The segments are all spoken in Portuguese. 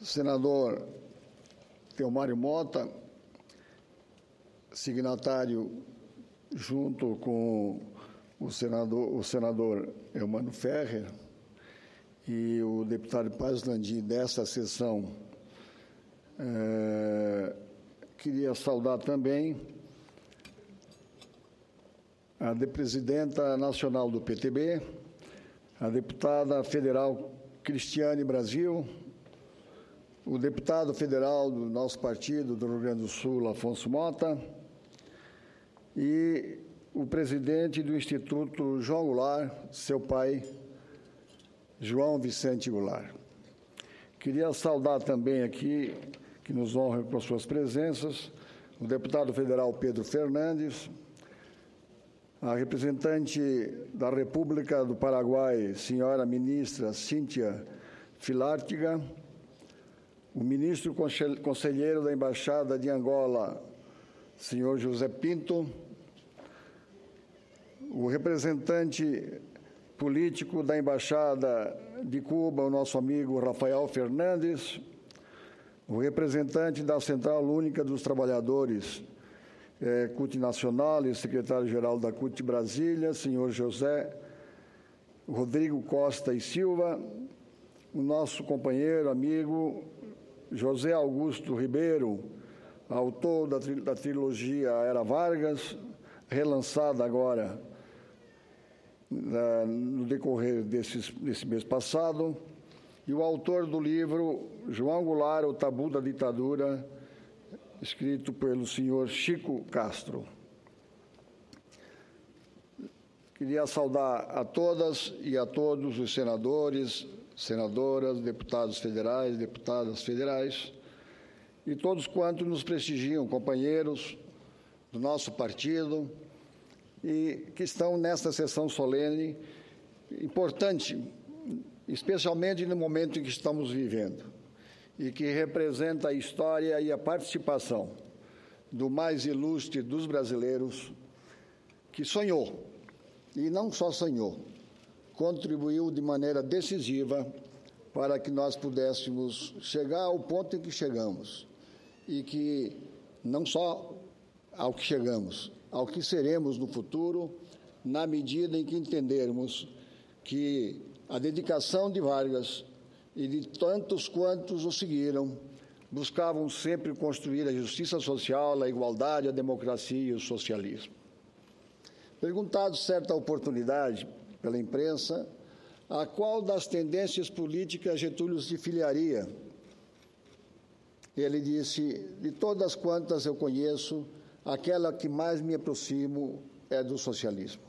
Senador Theomário Mota, signatário junto com o senador Eumano Ferrer e o deputado Paz Landim desta sessão, queria saudar também a presidenta nacional do PTB, a deputada federal Cristiane Brasil, o deputado federal do nosso partido do Rio Grande do Sul, Afonso Mota, e o presidente do Instituto João Goulart, seu pai, João Vicente Goulart. Queria saudar também aqui, que nos honra com as suas presenças, o deputado federal Pedro Fernandes, a representante da República do Paraguai, senhora ministra Cíntia Filártiga, o ministro conselheiro da Embaixada de Angola, senhor José Pinto, o representante político da Embaixada de Cuba, o nosso amigo Rafael Fernandes, o representante da Central Única dos Trabalhadores, CUT Nacional e secretário-geral da CUT Brasília, senhor José Rodrigo Costa e Silva, o nosso companheiro, amigo, José Augusto Ribeiro, autor da trilogia Era Vargas, relançada agora no decorrer desse mês passado, e o autor do livro João Goulart, O Tabu da Ditadura, escrito pelo senhor Chico Castro. Queria saudar a todas e a todos os senadores, senadoras, deputados federais, deputadas federais e todos quantos nos prestigiam, companheiros do nosso partido e que estão nesta sessão solene importante, especialmente no momento em que estamos vivendo e que representa a história e a participação do mais ilustre dos brasileiros que sonhou, e não só sonhou, contribuiu de maneira decisiva para que nós pudéssemos chegar ao ponto em que chegamos e que não só ao que chegamos, ao que seremos no futuro, na medida em que entendermos que a dedicação de Vargas e de tantos quantos o seguiram buscavam sempre construir a justiça social, a igualdade, a democracia e o socialismo. Perguntado certa oportunidade pela imprensa, a qual das tendências políticas Getúlio se filiaria? Ele disse, de todas quantas eu conheço, aquela que mais me aproximo é do socialismo.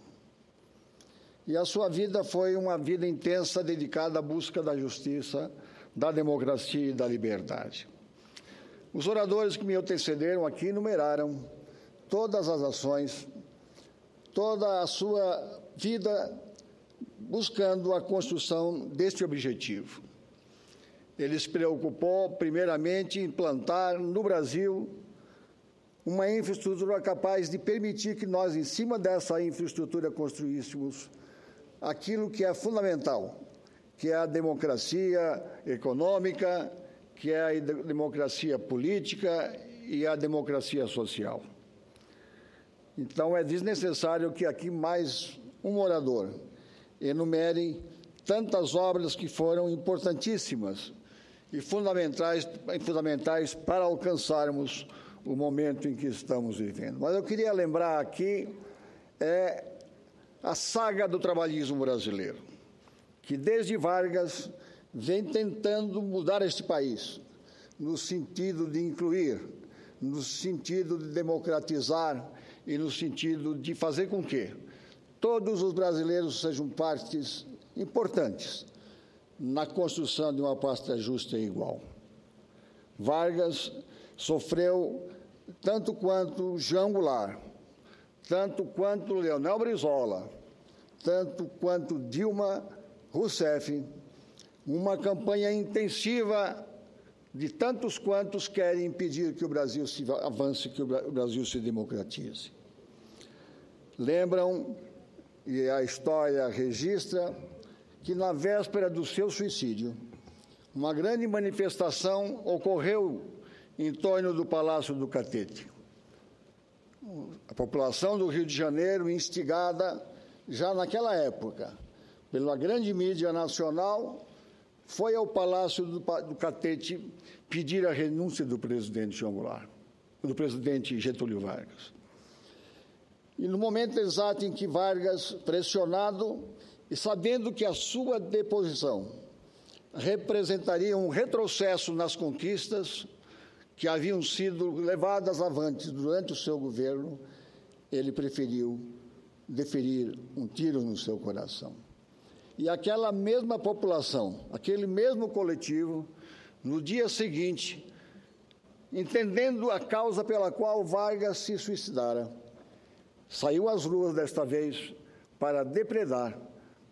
E a sua vida foi uma vida intensa dedicada à busca da justiça, da democracia e da liberdade. Os oradores que me antecederam aqui enumeraram todas as ações, toda a sua vida buscando a construção deste objetivo. Ele se preocupou, primeiramente, em implantar no Brasil uma infraestrutura capaz de permitir que nós, em cima dessa infraestrutura, construíssemos aquilo que é fundamental, que é a democracia econômica, que é a democracia política e a democracia social. Então, é desnecessário que aqui mais um orador enumere tantas obras que foram importantíssimas e fundamentais para alcançarmos o momento em que estamos vivendo. Mas eu queria lembrar aqui a saga do trabalhismo brasileiro, que desde Vargas vem tentando mudar este país, no sentido de incluir, no sentido de democratizar e no sentido de fazer com que todos os brasileiros sejam partes importantes na construção de uma pátria justa e igual. Vargas sofreu tanto quanto João Goulart, tanto quanto Leonel Brizola, tanto quanto Dilma Rousseff, uma campanha intensiva de tantos quantos querem impedir que o Brasil se avance, que o Brasil se democratize. Lembram, e a história registra, que na véspera do seu suicídio, uma grande manifestação ocorreu em torno do Palácio do Catete. A população do Rio de Janeiro, instigada já naquela época pela grande mídia nacional, foi ao Palácio do Catete pedir a renúncia do presidente João Goulart, do presidente Getúlio Vargas. E no momento exato em que Vargas, pressionado e sabendo que a sua deposição representaria um retrocesso nas conquistas que haviam sido levadas avante durante o seu governo, ele preferiu deferir um tiro no seu coração. E aquela mesma população, aquele mesmo coletivo, no dia seguinte, entendendo a causa pela qual Vargas se suicidara, saiu às ruas desta vez para depredar,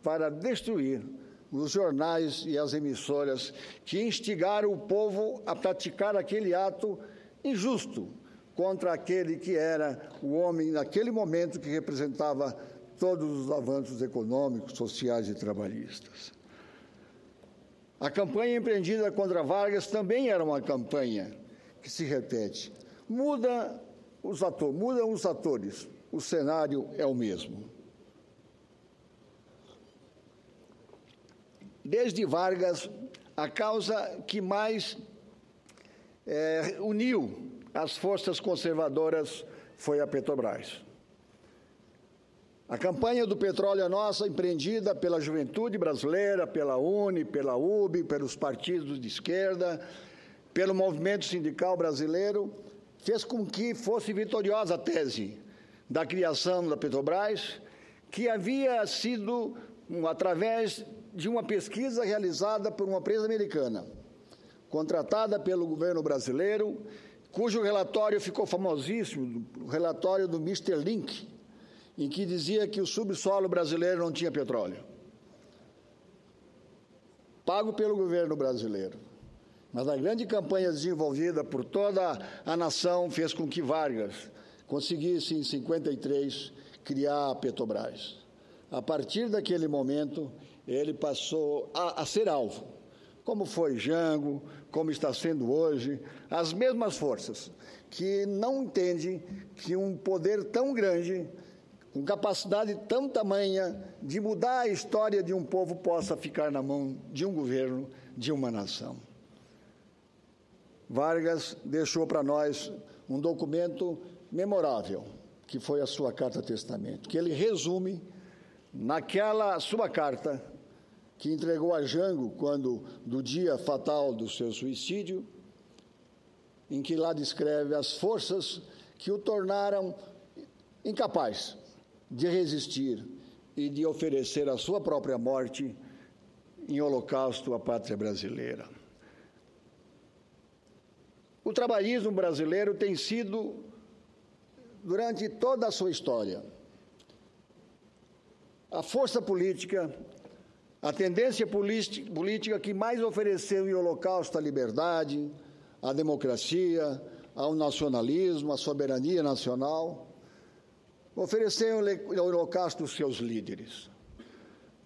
para destruir os jornais e as emissoras que instigaram o povo a praticar aquele ato injusto contra aquele que era o homem, naquele momento, que representava todos os avanços econômicos, sociais e trabalhistas. A campanha empreendida contra Vargas também era uma campanha que se repete. Mudam os atores, o cenário é o mesmo. Desde Vargas, a causa que mais uniu as forças conservadoras foi a Petrobras. A campanha do petróleo é nossa, empreendida pela juventude brasileira, pela UNE, pela UB, pelos partidos de esquerda, pelo movimento sindical brasileiro, fez com que fosse vitoriosa a tese da criação da Petrobras, que havia sido, através de uma pesquisa realizada por uma empresa americana, contratada pelo governo brasileiro, cujo relatório ficou famosíssimo, o relatório do Mr. Link, em que dizia que o subsolo brasileiro não tinha petróleo. Pago pelo governo brasileiro. Mas a grande campanha desenvolvida por toda a nação fez com que Vargas conseguisse, em 1953, criar a Petrobras. A partir daquele momento, ele passou a ser alvo, como foi Jango, como está sendo hoje, as mesmas forças que não entendem que um poder tão grande, com capacidade tão tamanha de mudar a história de um povo, possa ficar na mão de um governo, de uma nação. Vargas deixou para nós um documento memorável, que foi a sua carta-testamento, que ele resume naquela sua carta que entregou a Jango do dia fatal do seu suicídio, em que lá descreve as forças que o tornaram incapaz de resistir e de oferecer a sua própria morte em holocausto à pátria brasileira. O trabalhismo brasileiro tem sido, durante toda a sua história, a força política, a tendência política que mais ofereceu em holocausto à liberdade, à democracia, ao nacionalismo, à soberania nacional, ofereceu em holocausto os seus líderes.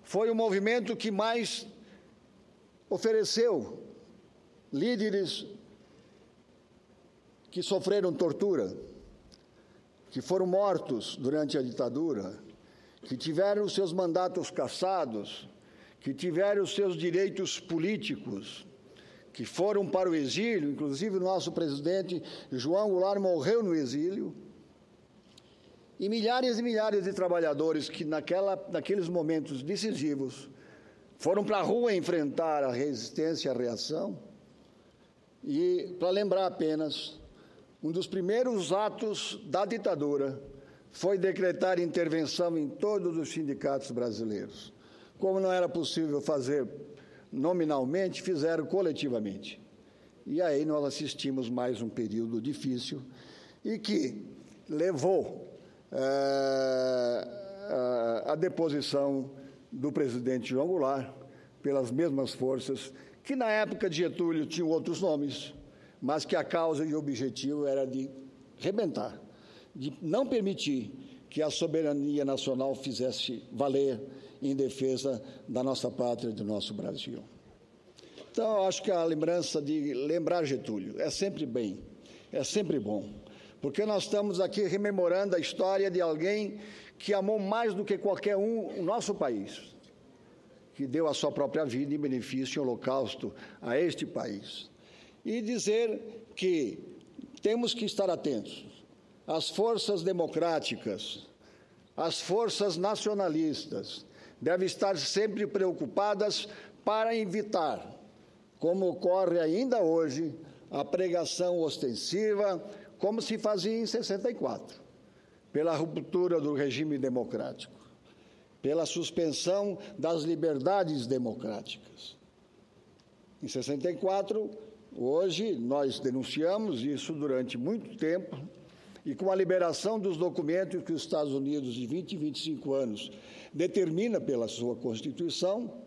Foi o movimento que mais ofereceu líderes que sofreram tortura, que foram mortos durante a ditadura, que tiveram os seus mandatos cassados, que tiveram os seus direitos políticos, que foram para o exílio. Inclusive, o nosso presidente João Goulart morreu no exílio, e milhares de trabalhadores que naqueles momentos decisivos foram para a rua enfrentar a resistência e a reação. E, para lembrar apenas, um dos primeiros atos da ditadura foi decretar intervenção em todos os sindicatos brasileiros. Como não era possível fazer nominalmente, fizeram coletivamente. E aí nós assistimos mais um período difícil e que levou a deposição do presidente João Goulart pelas mesmas forças que na época de Getúlio tinham outros nomes, mas que a causa e o objetivo era de rebentar, de não permitir que a soberania nacional fizesse valer em defesa da nossa pátria e do nosso Brasil. Então, eu acho que a lembrança de lembrar Getúlio é sempre bem, é sempre bom, porque nós estamos aqui rememorando a história de alguém que amou mais do que qualquer um o nosso país, que deu a sua própria vida em benefício e holocausto a este país. E dizer que temos que estar atentos às forças democráticas, às forças nacionalistas, devem estar sempre preocupadas para evitar, como ocorre ainda hoje, a pregação ostensiva, como se fazia em 64, pela ruptura do regime democrático, pela suspensão das liberdades democráticas. Em 64, hoje, nós denunciamos isso durante muito tempo, e com a liberação dos documentos que os Estados Unidos, de 20 e 25 anos, determina pela sua Constituição,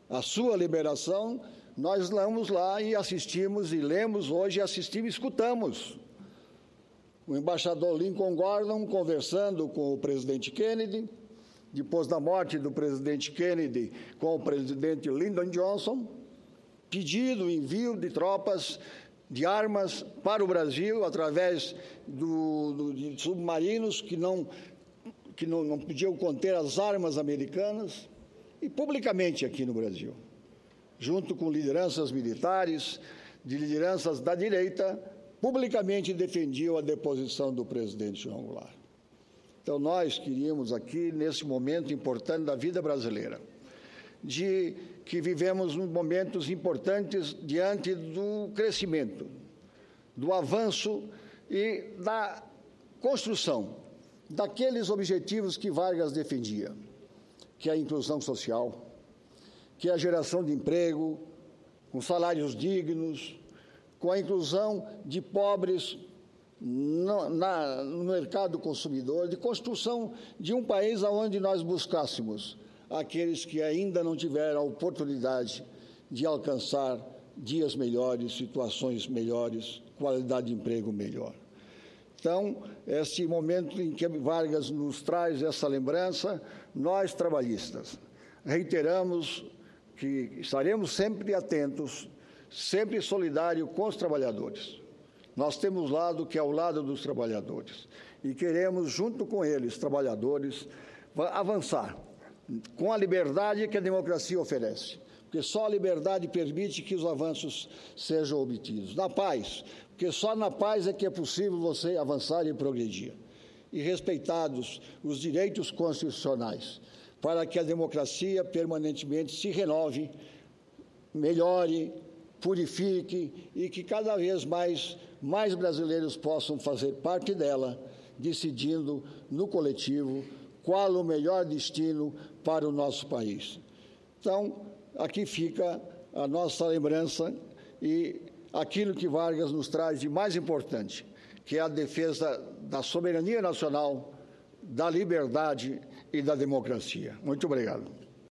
a sua liberação, nós vamos lá e assistimos, e lemos hoje, assistimos e escutamos o embaixador Lincoln Gordon conversando com o presidente Kennedy, depois da morte do presidente Kennedy com o presidente Lyndon Johnson, pedindo o envio de tropas, de armas para o Brasil, através de submarinos que não podiam conter as armas americanas, e publicamente aqui no Brasil, junto com lideranças militares, de lideranças da direita, publicamente defendiam a deposição do presidente João Goulart. Então, nós queríamos aqui, nesse momento importante da vida brasileira, de que vivemos momentos importantes diante do crescimento, do avanço e da construção daqueles objetivos que Vargas defendia, que é a inclusão social, que é a geração de emprego, com salários dignos, com a inclusão de pobres no mercado consumidor, de construção de um país onde nós buscássemos aqueles que ainda não tiveram a oportunidade de alcançar dias melhores, situações melhores, qualidade de emprego melhor. Então, esse momento em que Vargas nos traz essa lembrança, nós trabalhistas reiteramos que estaremos sempre atentos, sempre solidários com os trabalhadores. Nós temos lado que é ao lado dos trabalhadores e queremos, junto com eles, trabalhadores, avançar com a liberdade que a democracia oferece, porque só a liberdade permite que os avanços sejam obtidos. Na paz, porque só na paz é que é possível você avançar e progredir. E respeitados os direitos constitucionais, para que a democracia permanentemente se renove, melhore, purifique e que cada vez mais brasileiros possam fazer parte dela, decidindo no coletivo qual o melhor destino para o nosso país. Então, aqui fica a nossa lembrança e aquilo que Vargas nos traz de mais importante, que é a defesa da soberania nacional, da liberdade e da democracia. Muito obrigado.